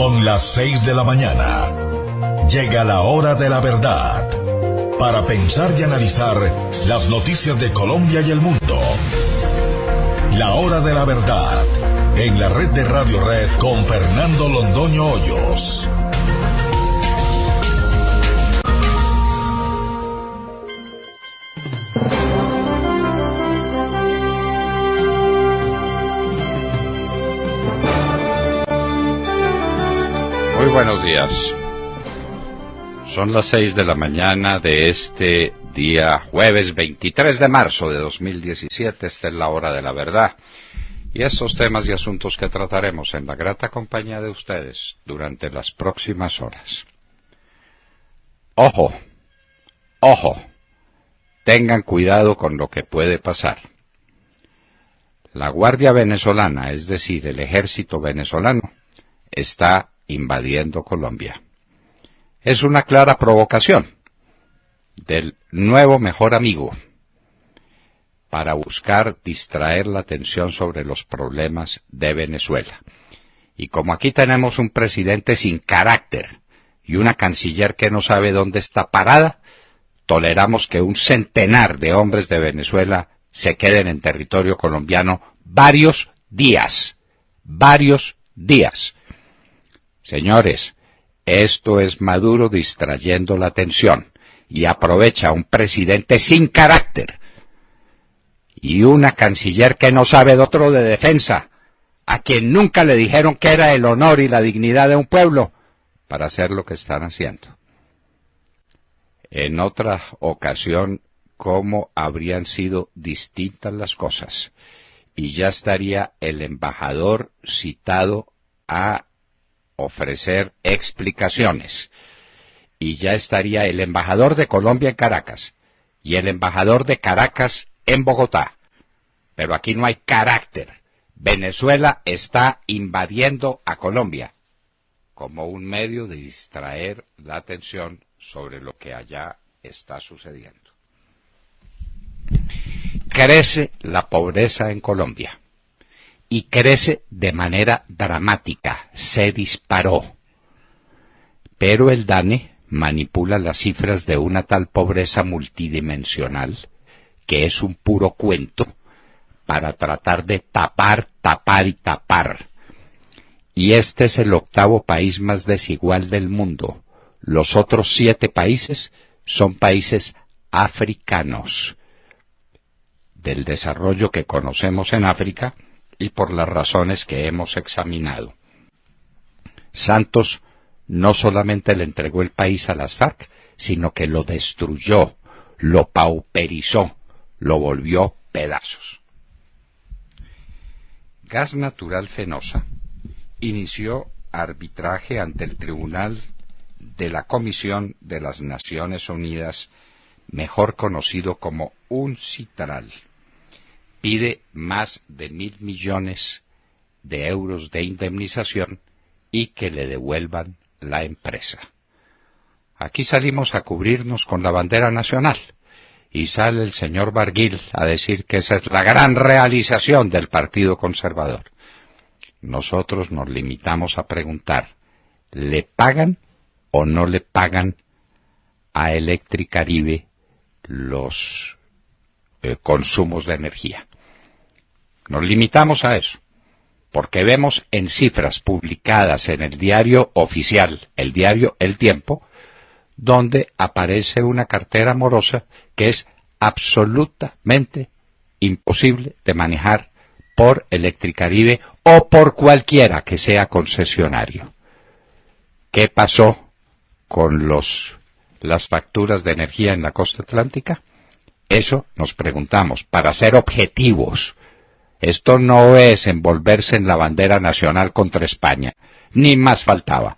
Son las 6 de la mañana. Llega la hora de la verdad. Para pensar y analizar las noticias de Colombia y el mundo. La hora de la verdad. En la red de Radio Red con Fernando Londoño Hoyos. Muy buenos días. Son las 6 de la mañana de este día jueves 23 de marzo de 2017. Esta es la hora de la verdad. Y estos temas y asuntos que trataremos en la grata compañía de ustedes durante las próximas horas. Ojo, ojo, tengan cuidado con lo que puede pasar. La Guardia Venezolana, es decir, el ejército venezolano, está invadiendo Colombia. Es una clara provocación del nuevo mejor amigo para buscar distraer la atención sobre los problemas de Venezuela. Y como aquí tenemos un presidente sin carácter y una canciller que no sabe dónde está parada, toleramos que un centenar de hombres de Venezuela se queden en territorio colombiano varios días. Señores, esto es Maduro distrayendo la atención y aprovecha a un presidente sin carácter y una canciller que no sabe de otro de defensa, a quien nunca le dijeron que era el honor y la dignidad de un pueblo, para hacer lo que están haciendo. En otra ocasión, ¿cómo habrían sido distintas las cosas? Y ya estaría el embajador citado a ofrecer explicaciones. Y ya estaría el embajador de Colombia en Caracas y el embajador de Caracas en Bogotá. Pero aquí no hay carácter. Venezuela está invadiendo a Colombia como un medio de distraer la atención sobre lo que allá está sucediendo. Crece la pobreza en Colombia y crece de manera dramática, se disparó. Pero el DANE manipula las cifras de una tal pobreza multidimensional que es un puro cuento para tratar de tapar. Y este es el octavo país más desigual del mundo. Los otros 7 países son países africanos, del desarrollo que conocemos en África y por las razones que hemos examinado. Santos no solamente le entregó el país a las FARC, sino que lo destruyó, lo pauperizó, lo volvió pedazos. Gas Natural Fenosa inició arbitraje ante el Tribunal de la Comisión de las Naciones Unidas, mejor conocido como UNCITRAL. Pide más de 1.000 millones de euros de indemnización y que le devuelvan la empresa. Aquí salimos a cubrirnos con la bandera nacional y sale el señor Barguil a decir que esa es la gran realización del Partido Conservador. Nosotros nos limitamos a preguntar, ¿le pagan o no le pagan a Electricaribe los consumos de energía? Nos limitamos a eso, porque vemos en cifras publicadas en el diario oficial, el diario El Tiempo, donde aparece una cartera morosa que es absolutamente imposible de manejar por Electricaribe o por cualquiera que sea concesionario. ¿Qué pasó con las facturas de energía en la costa atlántica? Eso nos preguntamos, para ser objetivos. Esto no es envolverse en la bandera nacional contra España, ni más faltaba.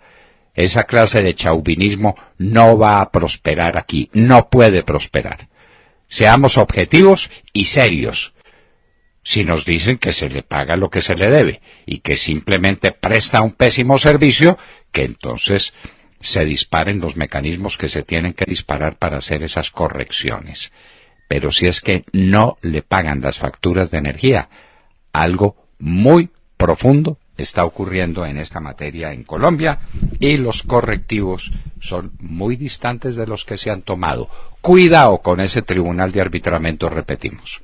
Esa clase de chauvinismo no va a prosperar aquí, no puede prosperar. Seamos objetivos y serios. Si nos dicen que se le paga lo que se le debe y que simplemente presta un pésimo servicio, que entonces se disparen los mecanismos que se tienen que disparar para hacer esas correcciones. Pero si es que no le pagan las facturas de energía, algo muy profundo está ocurriendo en esta materia en Colombia y los correctivos son muy distantes de los que se han tomado. Cuidado con ese tribunal de arbitramiento, repetimos.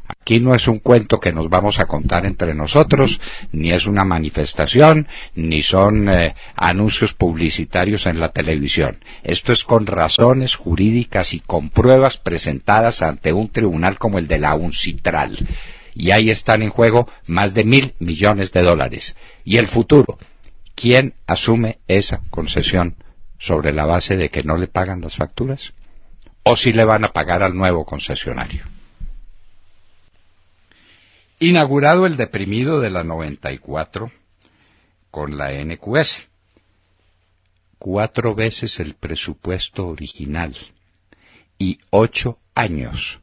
Aquí no es un cuento que nos vamos a contar entre nosotros, ni es una manifestación, ni son anuncios publicitarios en la televisión. Esto es con razones jurídicas y con pruebas presentadas ante un tribunal como el de la UNCITRAL. Y ahí están en juego más de $1.000 millones. Y el futuro, ¿quién asume esa concesión sobre la base de que no le pagan las facturas? ¿O si le van a pagar al nuevo concesionario? Inaugurado el deprimido de la 94 con la NQS. 4 veces el presupuesto original y 8 años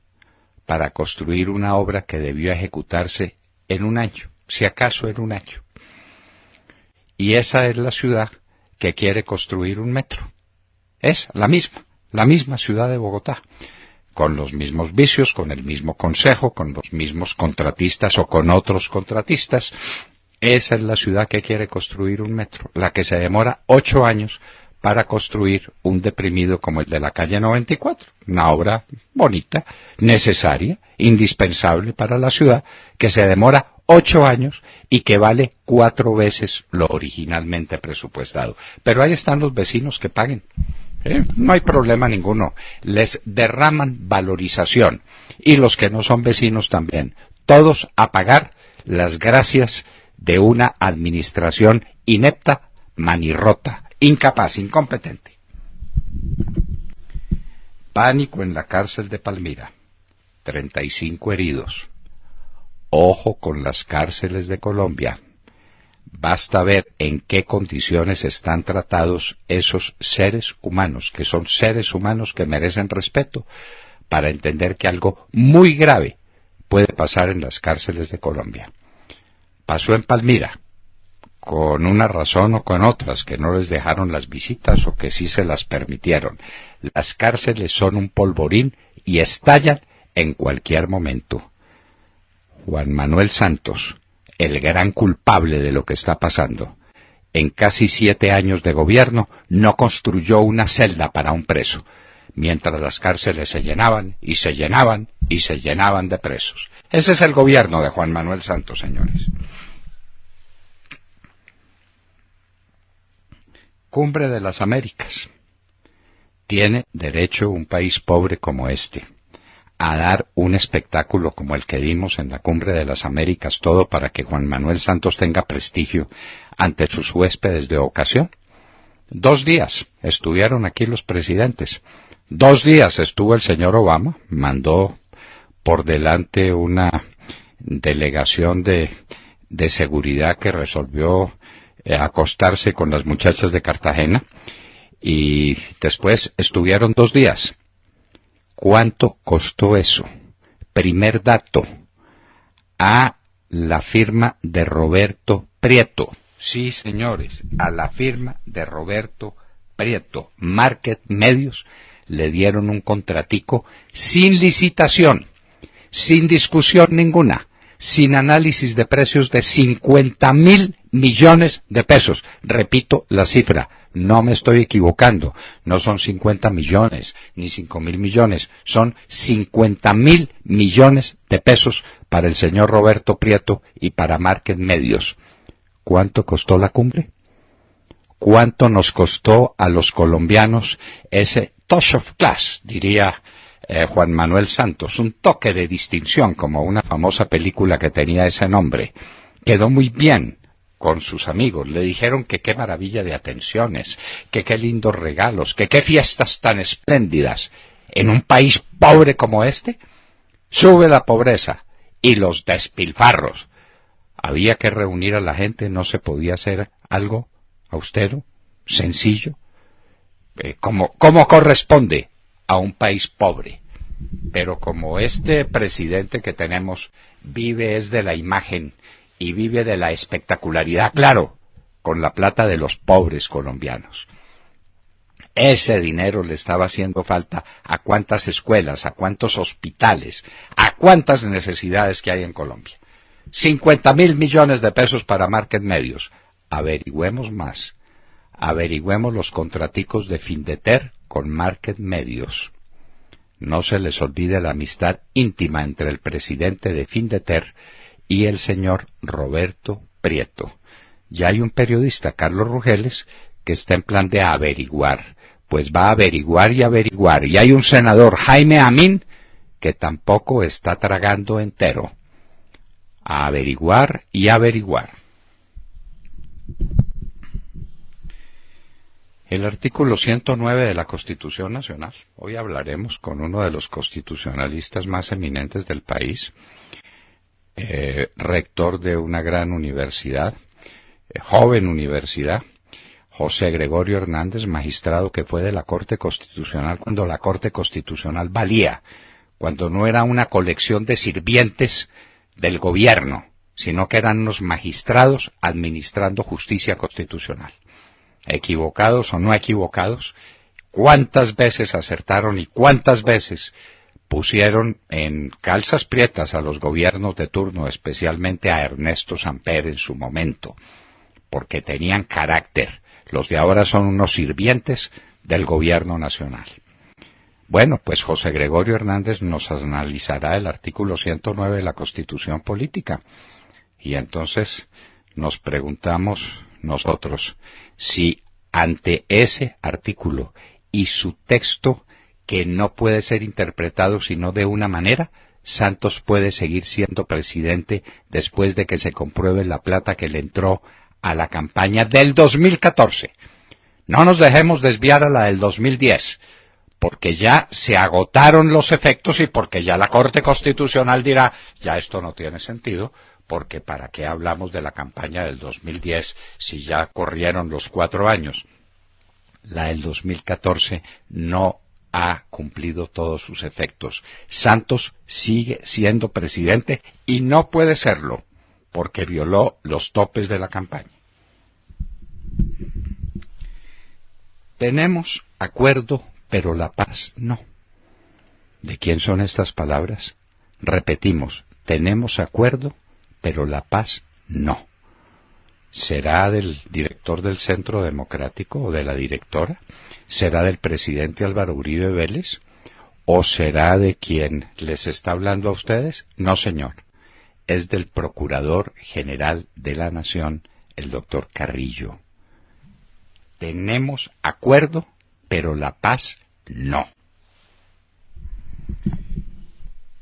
para construir una obra que debió ejecutarse en un año, si acaso en un año. Y esa es la ciudad que quiere construir un metro. Es la misma ciudad de Bogotá, con los mismos vicios, con el mismo consejo, con los mismos contratistas o con otros contratistas. Esa es la ciudad que quiere construir un metro, la que se demora 8 años para construir un deprimido como el de la calle 94, una obra bonita, necesaria, indispensable para la ciudad, que se demora 8 años y que vale 4 veces lo originalmente presupuestado. Pero ahí están los vecinos que paguen. No hay problema ninguno, les derraman valorización, y los que no son vecinos también, todos a pagar las gracias de una administración inepta, manirrota, incapaz, incompetente. Pánico en la cárcel de Palmira, 35 heridos. Ojo con las cárceles de Colombia. Basta ver en qué condiciones están tratados esos seres humanos, que son seres humanos que merecen respeto, para entender que algo muy grave puede pasar en las cárceles de Colombia. Pasó en Palmira, con una razón o con otras, que no les dejaron las visitas o que sí se las permitieron. Las cárceles son un polvorín y estallan en cualquier momento. Juan Manuel Santos, el gran culpable de lo que está pasando, en casi 7 años de gobierno no construyó una celda para un preso, mientras las cárceles se llenaban y se llenaban y se llenaban de presos. Ese es el gobierno de Juan Manuel Santos, señores. Cumbre de las Américas. ¿Tiene derecho un país pobre como este a dar un espectáculo como el que dimos en la Cumbre de las Américas, todo para que Juan Manuel Santos tenga prestigio ante sus huéspedes de ocasión? 2 días estuvieron aquí los presidentes. 2 días estuvo el señor Obama, mandó por delante una delegación de seguridad que resolvió acostarse con las muchachas de Cartagena, y después estuvieron 2 días. ¿Cuánto costó eso? Primer dato, a la firma de Roberto Prieto. Sí, señores, a la firma de Roberto Prieto. Market Medios le dieron un contratico sin licitación, sin discusión ninguna, sin análisis de precios, de 50.000 millones de pesos. Repito la cifra, no me estoy equivocando, no son 50 millones ni 5.000 millones, son 50.000 millones de pesos para el señor Roberto Prieto y para Market Medios. ¿Cuánto costó la cumbre? ¿Cuánto nos costó a los colombianos ese touch of class, diría Juan Manuel Santos, un toque de distinción, como una famosa película que tenía ese nombre? Quedó muy bien con sus amigos, le dijeron que qué maravilla de atenciones, que qué lindos regalos, que qué fiestas tan espléndidas. En un país pobre como este, sube la pobreza y los despilfarros. Había que reunir a la gente, no se podía hacer algo austero, sencillo, como corresponde a un país pobre. Pero como este presidente que tenemos vive es de la imagen y vive de la espectacularidad, claro, con la plata de los pobres colombianos. Ese dinero le estaba haciendo falta a cuántas escuelas, a cuántos hospitales, a cuántas necesidades que hay en Colombia. 50.000 millones de pesos para Market Medios. Averigüemos más. Averigüemos los contraticos de Findeter con Market Medios. No se les olvide la amistad íntima entre el presidente de Findeter y el señor Roberto Prieto. Ya hay un periodista, Carlos Rugeles, que está en plan de averiguar. Pues va a averiguar y averiguar. Y hay un senador, Jaime Amín, que tampoco está tragando entero. A averiguar y averiguar. El artículo 109 de la Constitución Nacional. Hoy hablaremos con uno de los constitucionalistas más eminentes del país, rector de una gran universidad, joven universidad, José Gregorio Hernández, magistrado que fue de la Corte Constitucional cuando la Corte Constitucional valía, cuando no era una colección de sirvientes del gobierno, sino que eran unos magistrados administrando justicia constitucional. Equivocados o no equivocados, cuántas veces acertaron y cuántas veces pusieron en calzas prietas a los gobiernos de turno, especialmente a Ernesto Samper en su momento, porque tenían carácter. Los de ahora son unos sirvientes del gobierno nacional. Bueno, pues José Gregorio Hernández nos analizará el artículo 109 de la Constitución Política. Y entonces nos preguntamos nosotros si ante ese artículo y su texto, que no puede ser interpretado sino de una manera, Santos puede seguir siendo presidente después de que se compruebe la plata que le entró a la campaña del 2014. No nos dejemos desviar a la del 2010, porque ya se agotaron los efectos y porque ya la Corte Constitucional dirá, ya esto no tiene sentido, porque ¿para qué hablamos de la campaña del 2010 si ya corrieron los 4 años? La del 2014 no ha cumplido todos sus efectos. Santos sigue siendo presidente y no puede serlo, porque violó los topes de la campaña. Tenemos acuerdo, pero la paz no. ¿De quién son estas palabras? Repetimos, tenemos acuerdo, pero la paz no. ¿Será del director del Centro Democrático o de la directora? ¿Será del presidente Álvaro Uribe Vélez? ¿O será de quien les está hablando a ustedes? No, señor. Es del Procurador General de la Nación, el doctor Carrillo. Tenemos acuerdo, pero la paz no.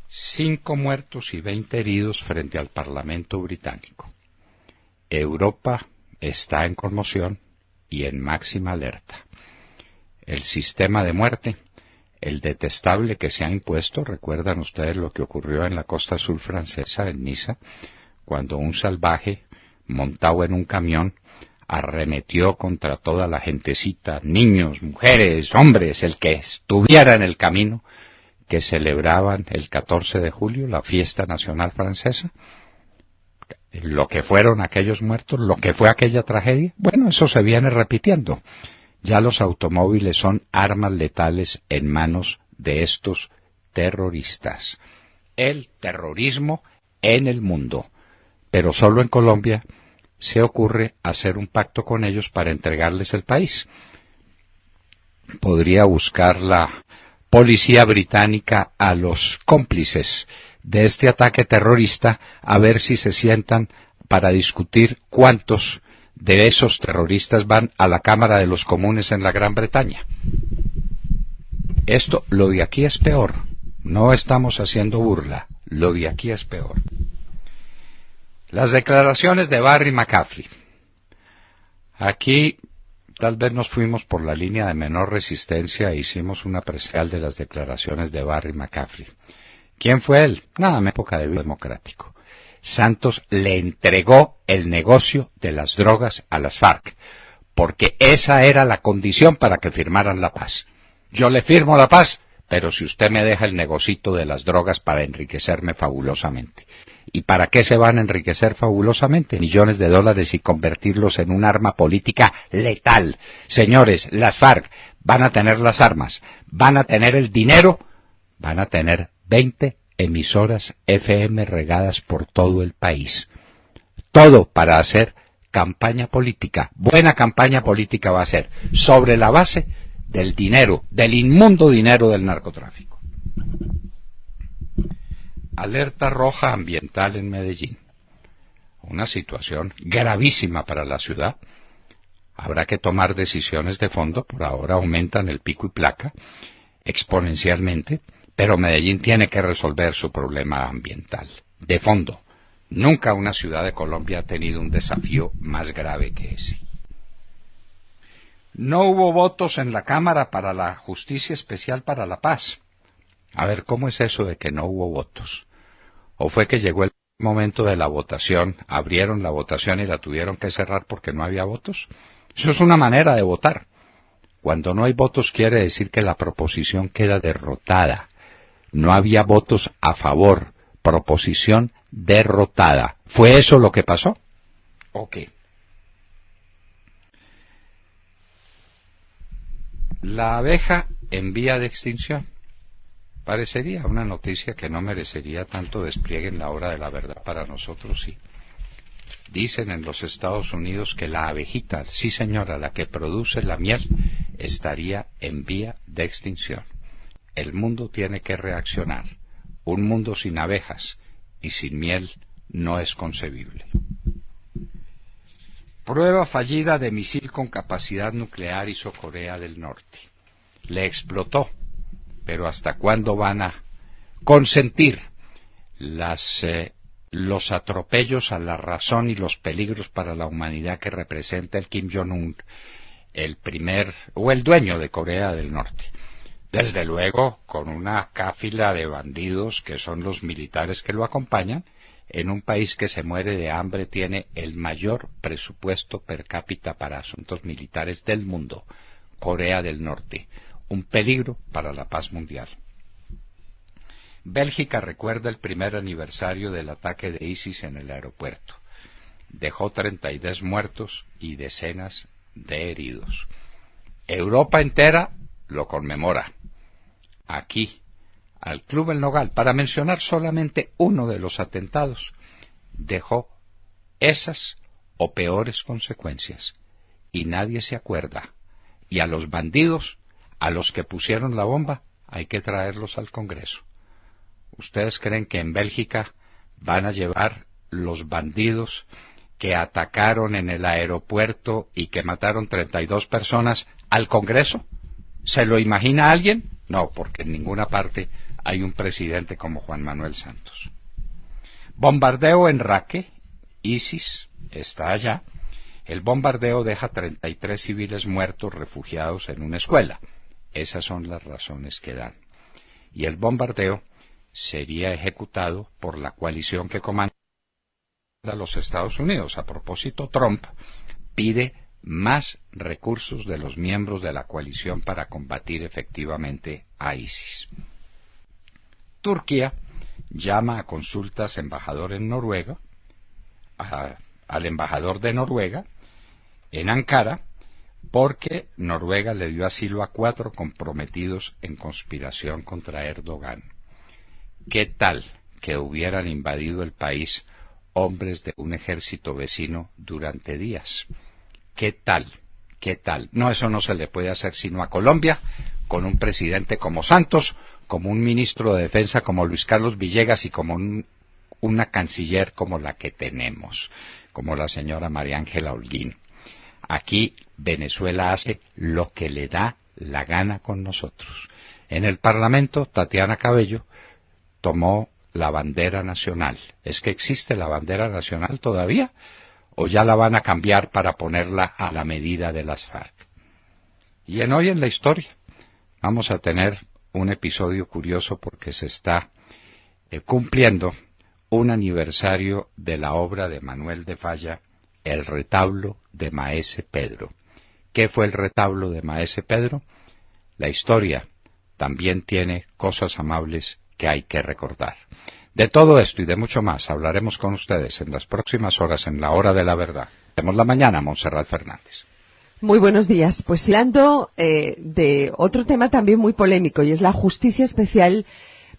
5 muertos y 20 heridos frente al Parlamento británico. Europa está en conmoción y en máxima alerta. El sistema de muerte, el detestable que se ha impuesto, recuerdan ustedes lo que ocurrió en la costa sur francesa, en Niza, cuando un salvaje montado en un camión arremetió contra toda la gentecita, niños, mujeres, hombres, el que estuviera en el camino, que celebraban el 14 de julio, la fiesta nacional francesa. Lo que fueron aquellos muertos, lo que fue aquella tragedia, bueno, eso se viene repitiendo. Ya los automóviles son armas letales en manos de estos terroristas. El terrorismo en el mundo, pero solo en Colombia se ocurre hacer un pacto con ellos para entregarles el país. Podría buscar la policía británica a los cómplices de este ataque terrorista, a ver si se sientan para discutir cuántos de esos terroristas van a la Cámara de los Comunes en la Gran Bretaña. Lo de aquí es peor. No estamos haciendo burla. Lo de aquí es peor. Las declaraciones de Barry McCaffrey. Aquí tal vez nos fuimos por la línea de menor resistencia e hicimos una parcial de las declaraciones de Barry McCaffrey. ¿Quién fue él? Nada, en época de vida democrático. Santos le entregó el negocio de las drogas a las FARC, porque esa era la condición para que firmaran la paz. Yo le firmo la paz, pero si usted me deja el negocito de las drogas para enriquecerme fabulosamente. ¿Y para qué se van a enriquecer fabulosamente? Millones de dólares y convertirlos en un arma política letal. Señores, las FARC van a tener las armas, van a tener el dinero, van a tener 20 emisoras FM regadas por todo el país. Todo para hacer campaña política. Buena campaña política va a ser sobre la base del dinero, del inmundo dinero del narcotráfico. Alerta roja ambiental en Medellín. Una situación gravísima para la ciudad. Habrá que tomar decisiones de fondo. Por ahora aumentan el pico y placa exponencialmente, pero Medellín tiene que resolver su problema ambiental de fondo. Nunca una ciudad de Colombia ha tenido un desafío más grave que ese. No hubo votos en la Cámara para la Justicia Especial para la Paz. A ver, ¿cómo es eso de que no hubo votos? ¿O fue que llegó el momento de la votación, abrieron la votación y la tuvieron que cerrar porque no había votos? Eso es una manera de votar. Cuando no hay votos quiere decir que la proposición queda derrotada. No había votos a favor. Proposición derrotada. ¿Fue eso lo que pasó? ¿O qué? La abeja en vía de extinción. Parecería una noticia que no merecería tanto despliegue en la hora de la verdad. Para nosotros sí. Dicen en los Estados Unidos que la abejita, sí señora, la que produce la miel, estaría en vía de extinción. El mundo tiene que reaccionar. Un mundo sin abejas y sin miel no es concebible. Prueba fallida de misil con capacidad nuclear hizo Corea del Norte. Le explotó, pero ¿hasta cuándo van a consentir los atropellos a la razón y los peligros para la humanidad que representa el Kim Jong-un, el dueño de Corea del Norte? Desde luego, con una cáfila de bandidos que son los militares que lo acompañan, en un país que se muere de hambre, tiene el mayor presupuesto per cápita para asuntos militares del mundo, Corea del Norte, un peligro para la paz mundial. Bélgica recuerda el primer aniversario del ataque de ISIS en el aeropuerto. Dejó 32 muertos y decenas de heridos. Europa entera lo conmemora. Aquí, al Club El Nogal, para mencionar solamente uno de los atentados, dejó esas o peores consecuencias, y nadie se acuerda. Y a los bandidos, a los que pusieron la bomba, hay que traerlos al Congreso. ¿Ustedes creen que en Bélgica van a llevar los bandidos que atacaron en el aeropuerto y que mataron 32 personas al Congreso? ¿Se lo imagina alguien? No, porque en ninguna parte hay un presidente como Juan Manuel Santos. Bombardeo en Raque, ISIS está allá. El bombardeo deja 33 civiles muertos refugiados en una escuela. Esas son las razones que dan. Y el bombardeo sería ejecutado por la coalición que comanda los Estados Unidos. A propósito, Trump pide más recursos de los miembros de la coalición para combatir efectivamente a ISIS. Turquía llama a consultas embajador en Noruega, al embajador de Noruega en Ankara, porque Noruega le dio asilo a 4 comprometidos en conspiración contra Erdogan. ¿Qué tal que hubieran invadido el país hombres de un ejército vecino durante días? ¿Qué tal? ¿Qué tal? No, eso no se le puede hacer sino a Colombia, con un presidente como Santos, como un ministro de Defensa como Luis Carlos Villegas y como una canciller como la que tenemos, como la señora María Ángela Holguín. Aquí Venezuela hace lo que le da la gana con nosotros. En el Parlamento, Tatiana Cabello tomó la bandera nacional. ¿Es que existe la bandera nacional todavía? ¿O ya la van a cambiar para ponerla a la medida de las FARC? Y hoy en la historia vamos a tener un episodio curioso porque se está cumpliendo un aniversario de la obra de Manuel de Falla, El retablo de Maese Pedro. ¿Qué fue el retablo de Maese Pedro? La historia también tiene cosas amables que hay que recordar. De todo esto y de mucho más hablaremos con ustedes en las próximas horas en la Hora de la Verdad. Vemos la mañana, Montserrat Fernández. Muy buenos días. Pues hablando de otro tema también muy polémico, y es la Justicia Especial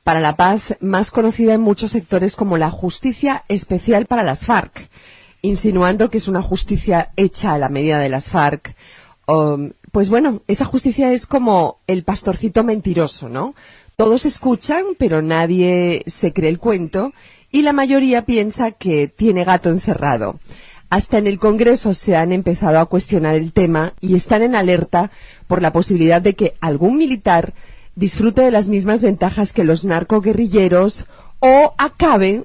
para la Paz, más conocida en muchos sectores como la Justicia Especial para las FARC, insinuando que es una justicia hecha a la medida de las FARC. Pues bueno, esa justicia es como el pastorcito mentiroso, ¿no? Todos escuchan, pero nadie se cree el cuento y la mayoría piensa que tiene gato encerrado. Hasta en el Congreso se han empezado a cuestionar el tema y están en alerta por la posibilidad de que algún militar disfrute de las mismas ventajas que los narcoguerrilleros o acabe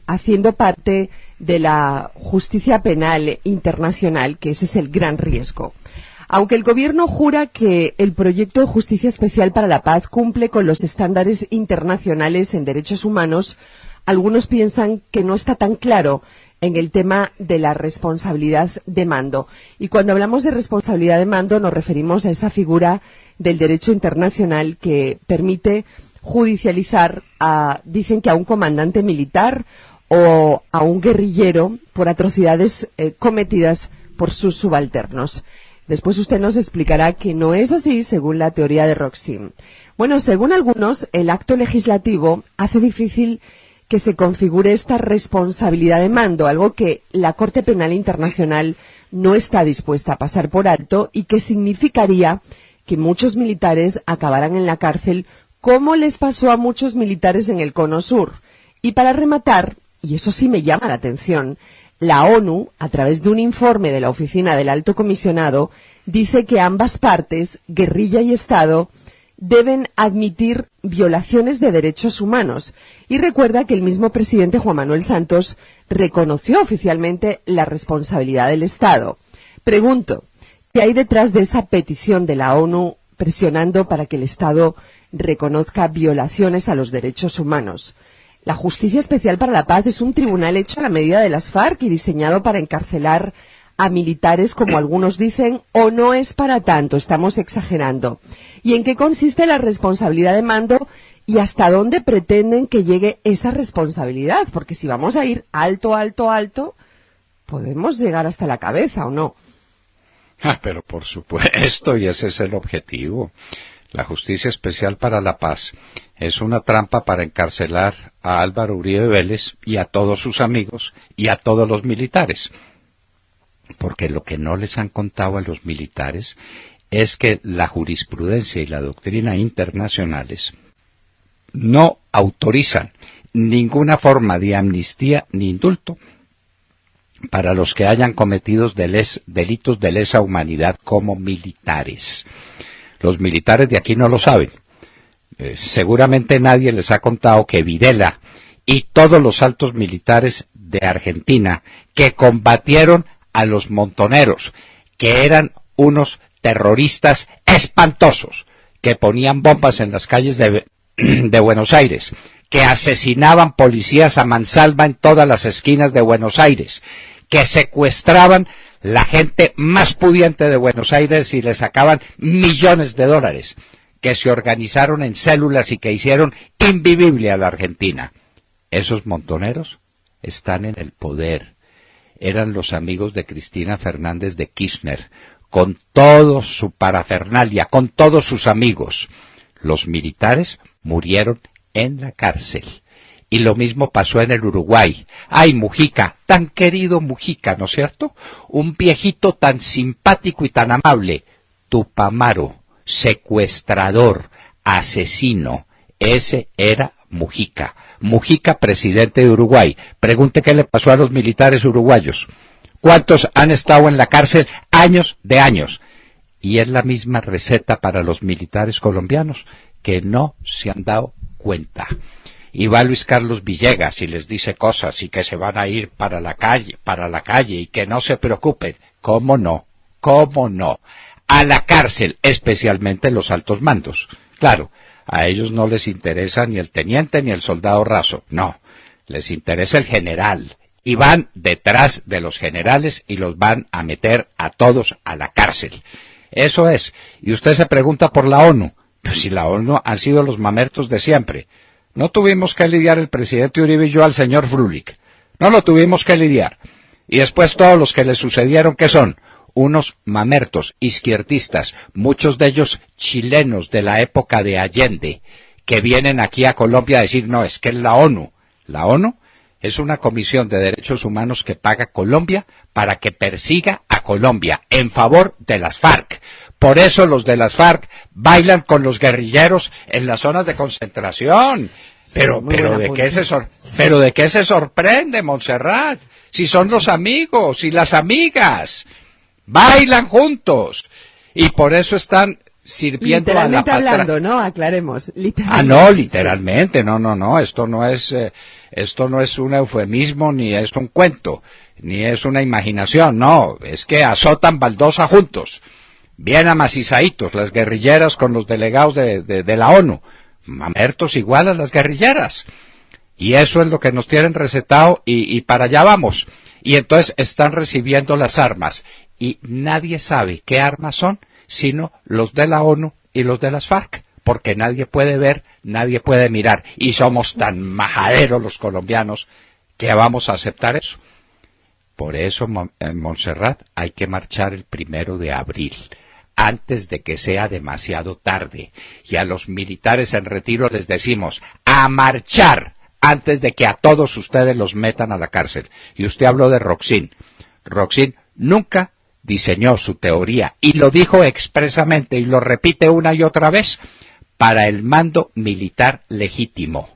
haciendo parte de la justicia penal internacional, que ese es el gran riesgo. Aunque el gobierno jura que el proyecto de Justicia Especial para la Paz cumple con los estándares internacionales en derechos humanos, algunos piensan que no está tan claro en el tema de la responsabilidad de mando. Y cuando hablamos de responsabilidad de mando nos referimos a esa figura del derecho internacional que permite judicializar dicen que a un comandante militar o a un guerrillero por atrocidades cometidas por sus subalternos. Después usted nos explicará que no es así según la teoría de Roxy. Bueno, según algunos, el acto legislativo hace difícil que se configure esta responsabilidad de mando, algo que la Corte Penal Internacional no está dispuesta a pasar por alto y que significaría que muchos militares acabarán en la cárcel, como les pasó a muchos militares en el Cono Sur. Y para rematar, y eso sí me llama la atención, la ONU, a través de un informe de la Oficina del Alto Comisionado, dice que ambas partes, guerrilla y Estado, deben admitir violaciones de derechos humanos. Y recuerda que el mismo presidente Juan Manuel Santos reconoció oficialmente la responsabilidad del Estado. Pregunto, ¿qué hay detrás de esa petición de la ONU presionando para que el Estado reconozca violaciones a los derechos humanos? La Justicia Especial para la Paz es un tribunal hecho a la medida de las FARC y diseñado para encarcelar a militares, como algunos dicen, o no es para tanto, estamos exagerando. ¿Y en qué consiste la responsabilidad de mando y hasta dónde pretenden que llegue esa responsabilidad? Porque si vamos a ir alto, alto, alto, podemos llegar hasta la cabeza, ¿o no? Pero por supuesto, y ese es el objetivo. La Justicia Especial para la Paz es una trampa para encarcelar a Álvaro Uribe Vélez y a todos sus amigos y a todos los militares. Porque lo que no les han contado a los militares es que la jurisprudencia y la doctrina internacionales no autorizan ninguna forma de amnistía ni indulto para los que hayan cometido delitos de lesa humanidad como militares. Los militares de aquí no lo saben. Seguramente nadie les ha contado que Videla y todos los altos militares de Argentina que combatieron a los montoneros, que eran unos terroristas espantosos, que ponían bombas en las calles de Buenos Aires, que asesinaban policías a mansalva en todas las esquinas de Buenos Aires, que secuestraban la gente más pudiente de Buenos Aires y le sacaban millones de dólares, que se organizaron en células y que hicieron invivible a la Argentina. Esos montoneros están en el poder. Eran los amigos de Cristina Fernández de Kirchner, con todo su parafernalia, con todos sus amigos. Los militares murieron en la cárcel. Y lo mismo pasó en el Uruguay. ¡Ay, Mujica! Tan querido Mujica, ¿no es cierto? Un viejito tan simpático y tan amable. Tupamaro, secuestrador, asesino. Ese era Mujica. Mujica, presidente de Uruguay. Pregunte qué le pasó a los militares uruguayos. ¿Cuántos han estado en la cárcel años de años? Y es la misma receta para los militares colombianos, que no se han dado cuenta. Y va Luis Carlos Villegas y les dice cosas y que se van a ir para la calle y que no se preocupen. ¿Cómo no? ¿Cómo no? A la cárcel, especialmente los altos mandos. Claro, a ellos no les interesa ni el teniente ni el soldado raso, no, les interesa el general, y van detrás de los generales y los van a meter a todos a la cárcel. Eso es, y usted se pregunta por la ONU, pues si la ONU han sido los mamertos de siempre. No tuvimos que lidiar el presidente Uribe y yo al señor Frulik, no lo tuvimos que lidiar, y después todos los que le sucedieron, ¿qué son? Unos mamertos izquierdistas, muchos de ellos chilenos de la época de Allende, que vienen aquí a Colombia a decir, no, es que es la ONU. La ONU es una comisión de derechos humanos que paga Colombia para que persiga a Colombia en favor de las FARC. Por eso los de las FARC bailan con los guerrilleros en las zonas de concentración. Pero ¿de qué se sorprende, Montserrat? Si son los amigos y las amigas. Bailan juntos. Y por eso están sirviendo a la patria. Literalmente hablando, ¿no? Aclaremos. Literalmente. No, literalmente. No. Esto no es un eufemismo, ni es un cuento, ni es una imaginación. No, es que azotan baldosa juntos. Bien amacizaditos, las guerrilleras con los delegados de la ONU. Mamertos igual a las guerrilleras. Y eso es lo que nos tienen recetado y para allá vamos. Y entonces están recibiendo las armas. Y nadie sabe qué armas son, sino los de la ONU y los de las FARC. Porque nadie puede ver, nadie puede mirar. Y somos tan majaderos los colombianos que vamos a aceptar eso. Por eso en Montserrat hay que marchar el 1 de abril. Antes de que sea demasiado tarde. Y a los militares en retiro les decimos, a marchar, antes de que a todos ustedes los metan a la cárcel. Y usted habló de Roxin. Roxin nunca diseñó su teoría, y lo dijo expresamente, y lo repite una y otra vez, para el mando militar legítimo.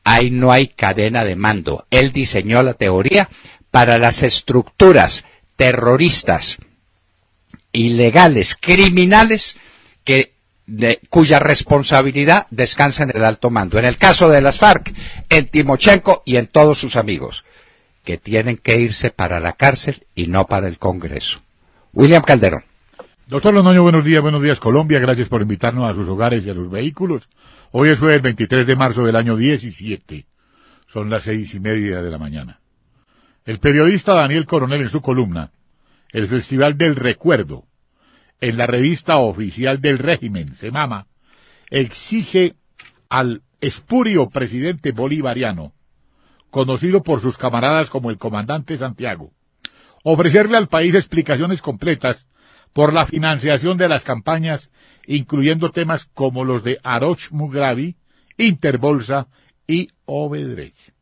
Ahí no hay cadena de mando. Él diseñó la teoría para las estructuras terroristas, ilegales, criminales, cuya responsabilidad descansa en el alto mando. En el caso de las FARC, en Timochenko y en todos sus amigos, que tienen que irse para la cárcel y no para el Congreso. William Calderón. Doctor Londoño, buenos días Colombia, gracias por invitarnos a sus hogares y a sus vehículos. Hoy es el 23 de marzo del año 17, son las 6:30 de la mañana. El periodista Daniel Coronel en su columna, El Festival del Recuerdo, en la revista oficial del régimen, Semama, exige al espurio presidente bolivariano, conocido por sus camaradas como el comandante Santiago, ofrecerle al país explicaciones completas por la financiación de las campañas, incluyendo temas como los de Aroch Mugravi, Interbolsa y Obedrecht.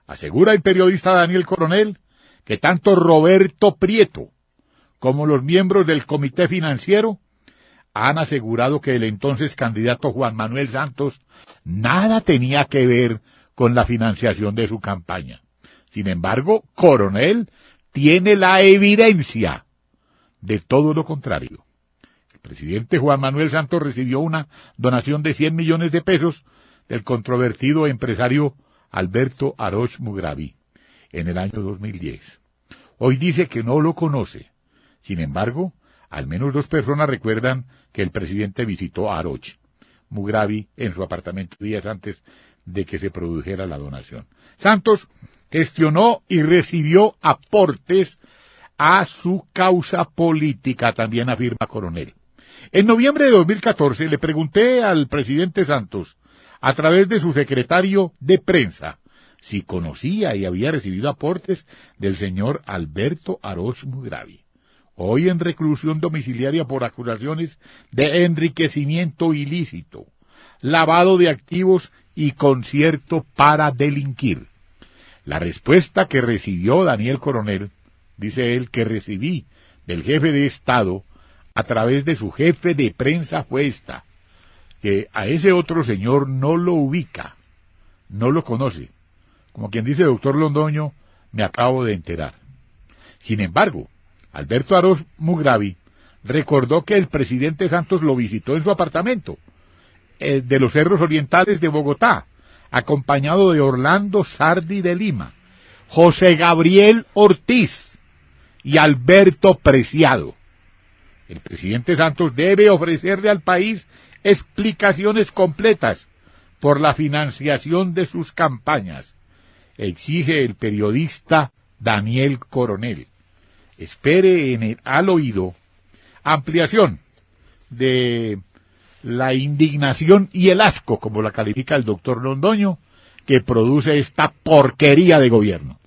Asegura el periodista Daniel Coronel que tanto Roberto Prieto como los miembros del comité financiero han asegurado que el entonces candidato Juan Manuel Santos nada tenía que ver con la financiación de su campaña. Sin embargo, Coronel tiene la evidencia de todo lo contrario. El presidente Juan Manuel Santos recibió una donación de 100 millones de pesos del controvertido empresario Alberto Aroch Mugravi en el año 2010. Hoy dice que no lo conoce. Sin embargo, al menos 2 personas recuerdan que el presidente visitó a Aroch Mugravi en su apartamento días antes de que se produjera la donación. Santos gestionó y recibió aportes a su causa política, también afirma Coronel. En noviembre de 2014 le pregunté al presidente Santos, a través de su secretario de prensa, si conocía y había recibido aportes del señor Alberto Aroch Mugravi, hoy en reclusión domiciliaria por acusaciones de enriquecimiento ilícito, lavado de activos y concierto para delinquir. La respuesta que recibió Daniel Coronel, dice él, que recibí del jefe de Estado a través de su jefe de prensa fue esta, que a ese otro señor no lo ubica, no lo conoce. Como quien dice, doctor Londoño, me acabo de enterar. Sin embargo, Alberto Aroch Mugravi recordó que el presidente Santos lo visitó en su apartamento de los Cerros Orientales de Bogotá, acompañado de Orlando Sardi de Lima, José Gabriel Ortiz y Alberto Preciado. El presidente Santos debe ofrecerle al país explicaciones completas por la financiación de sus campañas, exige el periodista Daniel Coronel. Espere al oído ampliación de la indignación y el asco, como la califica el doctor Londoño, que produce esta porquería de gobierno.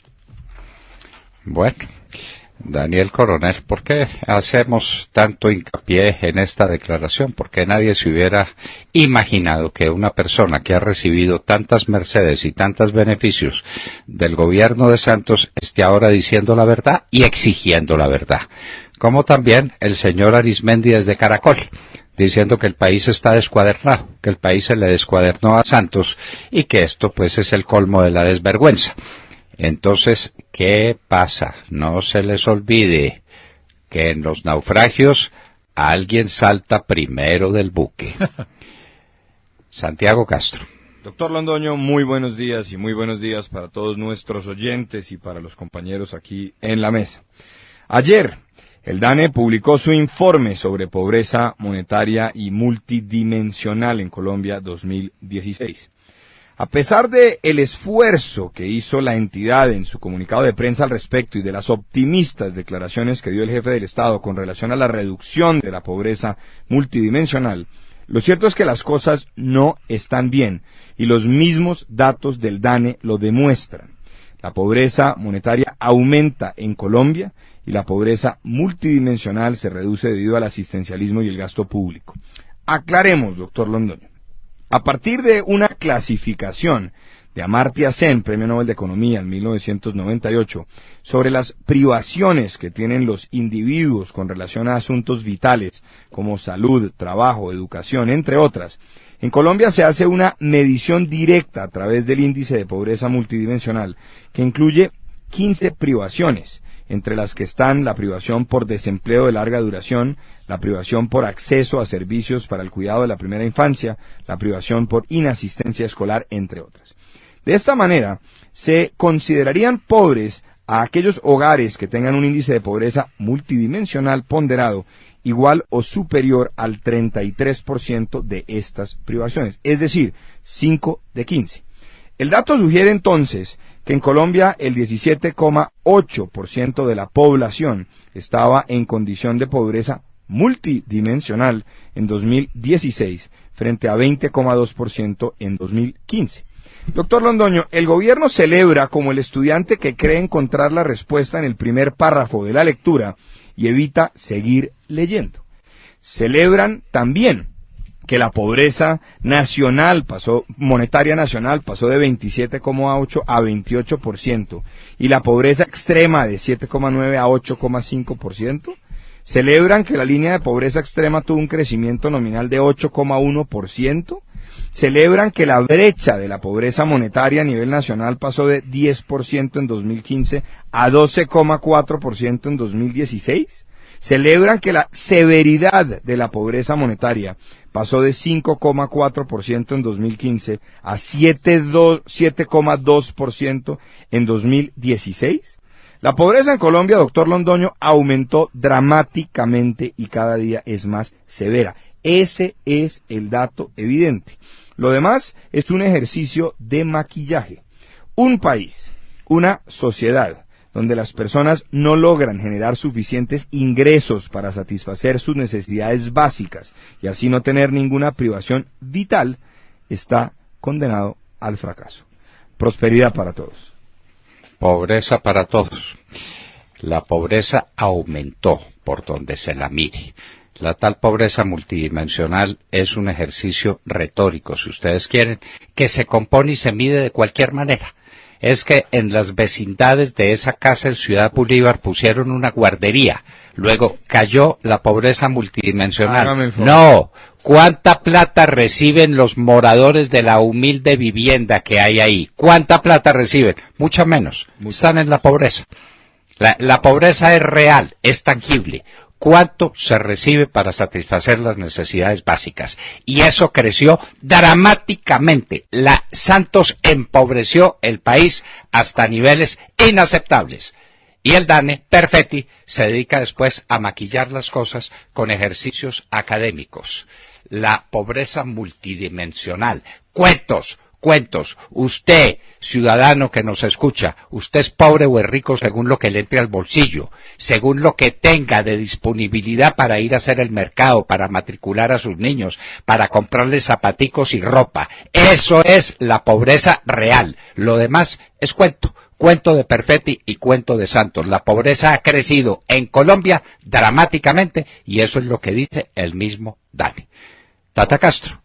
Bueno, Daniel Coronel, ¿por qué hacemos tanto hincapié en esta declaración? Porque nadie se hubiera imaginado que una persona que ha recibido tantas mercedes y tantos beneficios del gobierno de Santos esté ahora diciendo la verdad y exigiendo la verdad. Como también el señor Arismendi desde Caracol, diciendo que el país está descuadernado, que el país se le descuadernó a Santos y que esto pues es el colmo de la desvergüenza. Entonces, ¿qué pasa? No se les olvide que en los naufragios alguien salta primero del buque. Santiago Castro. Doctor Londoño, muy buenos días y muy buenos días para todos nuestros oyentes y para los compañeros aquí en la mesa. Ayer, el DANE publicó su informe sobre pobreza monetaria y multidimensional en Colombia 2016. A pesar de el esfuerzo que hizo la entidad en su comunicado de prensa al respecto y de las optimistas declaraciones que dio el jefe del Estado con relación a la reducción de la pobreza multidimensional, lo cierto es que las cosas no están bien y los mismos datos del DANE lo demuestran. La pobreza monetaria aumenta en Colombia y la pobreza multidimensional se reduce debido al asistencialismo y el gasto público. Aclaremos, doctor Londoño. A partir de una clasificación de Amartya Sen, Premio Nobel de Economía en 1998, sobre las privaciones que tienen los individuos con relación a asuntos vitales como salud, trabajo, educación, entre otras, en Colombia se hace una medición directa a través del índice de pobreza multidimensional que incluye 15 privaciones, entre las que están la privación por desempleo de larga duración, la privación por acceso a servicios para el cuidado de la primera infancia, la privación por inasistencia escolar, entre otras. De esta manera, se considerarían pobres a aquellos hogares que tengan un índice de pobreza multidimensional ponderado igual o superior al 33% de estas privaciones, es decir, 5 de 15. El dato sugiere entonces que en Colombia el 17,8% de la población estaba en condición de pobreza multidimensional en 2016 frente a 20,2% en 2015. Doctor Londoño, el gobierno celebra como el estudiante que cree encontrar la respuesta en el primer párrafo de la lectura y evita seguir leyendo. Celebran también que la pobreza monetaria nacional pasó de 27,8 a 28% y la pobreza extrema de 7,9 a 8,5%. Celebran que la línea de pobreza extrema tuvo un crecimiento nominal de 8,1%. Celebran que la brecha de la pobreza monetaria a nivel nacional pasó de 10% en 2015 a 12,4% en 2016. Celebran que la severidad de la pobreza monetaria pasó de 5,4% en 2015 a 7,2% en 2016. La pobreza en Colombia, doctor Londoño, aumentó dramáticamente y cada día es más severa. Ese es el dato evidente. Lo demás es un ejercicio de maquillaje. Un país, una sociedad, donde las personas no logran generar suficientes ingresos para satisfacer sus necesidades básicas y así no tener ninguna privación vital, está condenado al fracaso. Prosperidad para todos. Pobreza para todos. La pobreza aumentó por donde se la mire. La tal pobreza multidimensional es un ejercicio retórico, si ustedes quieren, que se compone y se mide de cualquier manera. Es que en las vecindades de esa casa en Ciudad Bolívar pusieron una guardería, luego cayó la pobreza multidimensional. No, ¿cuánta plata reciben los moradores de la humilde vivienda que hay ahí? ¿Cuánta plata reciben? Mucha menos. Están en la pobreza. La pobreza es real, es tangible. ¿Cuánto se recibe para satisfacer las necesidades básicas? Y eso creció dramáticamente. Santos empobreció el país hasta niveles inaceptables. Y el DANE, Perfetti, se dedica después a maquillar las cosas con ejercicios académicos. La pobreza multidimensional. Cuentos. Usted, ciudadano que nos escucha, usted es pobre o es rico según lo que le entre al bolsillo, según lo que tenga de disponibilidad para ir a hacer el mercado, para matricular a sus niños, para comprarles zapaticos y ropa. Eso es la pobreza real. Lo demás es cuento. cuento de Perfetti y cuento de Santos. La pobreza ha crecido en Colombia dramáticamente y eso es lo que dice el mismo Dani. Tata Castro.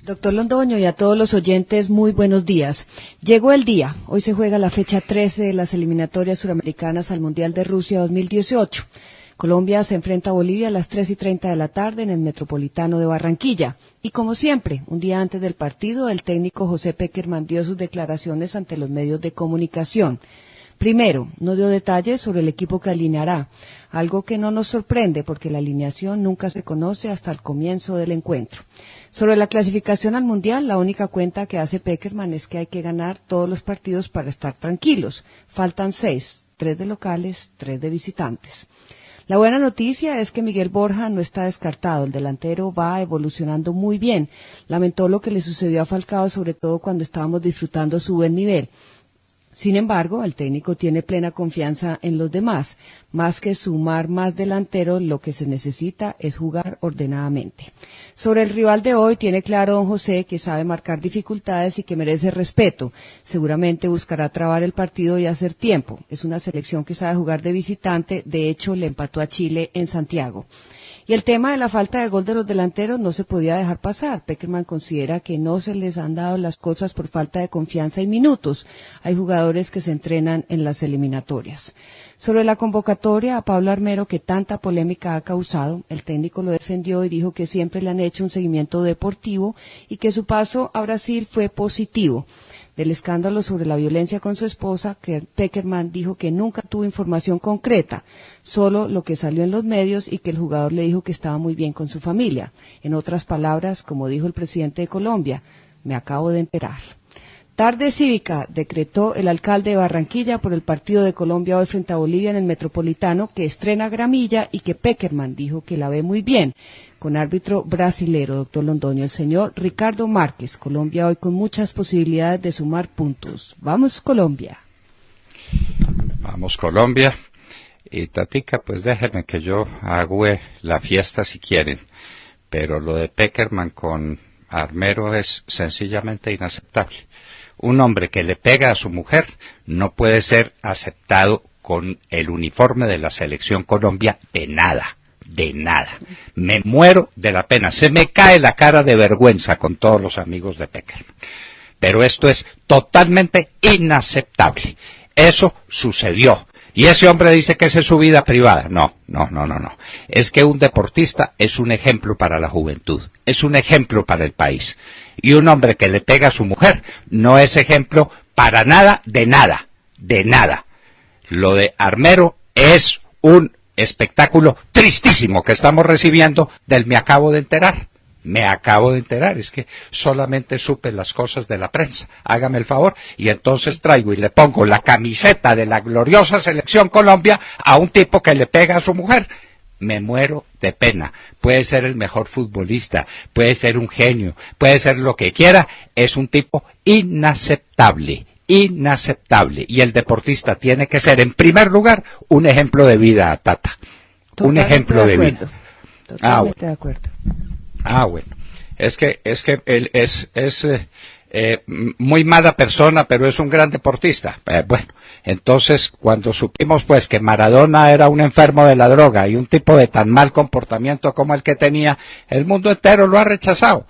Doctor Londoño y a todos los oyentes, muy buenos días. Llegó el día. Hoy se juega la fecha 13 de las eliminatorias suramericanas al Mundial de Rusia 2018. Colombia se enfrenta a Bolivia a las 3:30 de la tarde en el Metropolitano de Barranquilla. Y como siempre, un día antes del partido, el técnico José Pekerman dio sus declaraciones ante los medios de comunicación. Primero, no dio detalles sobre el equipo que alineará, algo que no nos sorprende porque la alineación nunca se conoce hasta el comienzo del encuentro. Sobre la clasificación al Mundial, la única cuenta que hace Pekerman es que hay que ganar todos los partidos para estar tranquilos. Faltan 6, 3 de locales, 3 de visitantes. La buena noticia es que Miguel Borja no está descartado, el delantero va evolucionando muy bien. Lamentó lo que le sucedió a Falcao, sobre todo cuando estábamos disfrutando su buen nivel. Sin embargo, el técnico tiene plena confianza en los demás. Más que sumar más delanteros, lo que se necesita es jugar ordenadamente. Sobre el rival de hoy, tiene claro don José que sabe marcar dificultades y que merece respeto. Seguramente buscará trabar el partido y hacer tiempo. Es una selección que sabe jugar de visitante. De hecho, le empató a Chile en Santiago. Y el tema de la falta de gol de los delanteros no se podía dejar pasar. Pekerman considera que no se les han dado las cosas por falta de confianza y minutos. Hay jugadores que se entrenan en las eliminatorias. Sobre la convocatoria a Pablo Armero, que tanta polémica ha causado, el técnico lo defendió y dijo que siempre le han hecho un seguimiento deportivo y que su paso a Brasil fue positivo. Del escándalo sobre la violencia con su esposa, que Pekerman dijo que nunca tuvo información concreta, solo lo que salió en los medios y que el jugador le dijo que estaba muy bien con su familia. En otras palabras, como dijo el presidente de Colombia, me acabo de enterar. Tarde cívica decretó el alcalde de Barranquilla por el partido de Colombia hoy frente a Bolivia en el Metropolitano, que estrena gramilla y que Pekerman dijo que la ve muy bien, con árbitro brasilero, doctor Londoño, el señor Ricardo Márquez. Colombia hoy con muchas posibilidades de sumar puntos. Vamos Colombia. Vamos Colombia. Y Tatica, pues déjenme que yo agüe la fiesta si quieren, pero lo de Pekerman con Armero es sencillamente inaceptable. Un hombre que le pega a su mujer no puede ser aceptado con el uniforme de la Selección Colombia de nada, de nada. Me muero de la pena, se me cae la cara de vergüenza con todos los amigos de Pekerman. Pero esto es totalmente inaceptable. Eso sucedió. Y ese hombre dice que esa es su vida privada. No. Es que un deportista es un ejemplo para la juventud, es un ejemplo para el país. Y un hombre que le pega a su mujer no es ejemplo para nada, de nada, de nada. Lo de Armero es un espectáculo tristísimo que estamos recibiendo del me acabo de enterar. Me acabo de enterar, es que solamente supe las cosas de la prensa. Hágame el favor, y entonces traigo y le pongo la camiseta de la gloriosa Selección Colombia a un tipo que le pega a su mujer. Me muero de pena. Puede ser el mejor futbolista, puede ser un genio, puede ser lo que quiera, es un tipo inaceptable. Inaceptable. Y el deportista tiene que ser, en primer lugar, un ejemplo de vida, Tata. Un ejemplo de vida. Totalmente de acuerdo. Bueno, es que él es muy mala persona, pero es un gran deportista. Bueno, entonces cuando supimos pues que Maradona era un enfermo de la droga y un tipo de tan mal comportamiento como el que tenía, el mundo entero lo ha rechazado,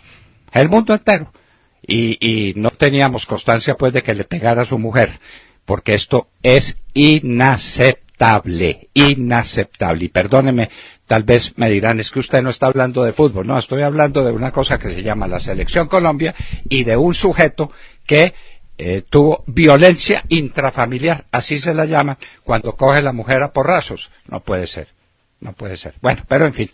el mundo entero. Y no teníamos constancia pues de que le pegara a su mujer, porque esto es inaceptable. Y perdóneme, tal vez me dirán, es que usted no está hablando de fútbol. No, estoy hablando de una cosa que se llama la Selección Colombia y de un sujeto que tuvo violencia intrafamiliar, así se la llaman, cuando coge la mujer a porrazos. No puede ser. Bueno, pero en fin.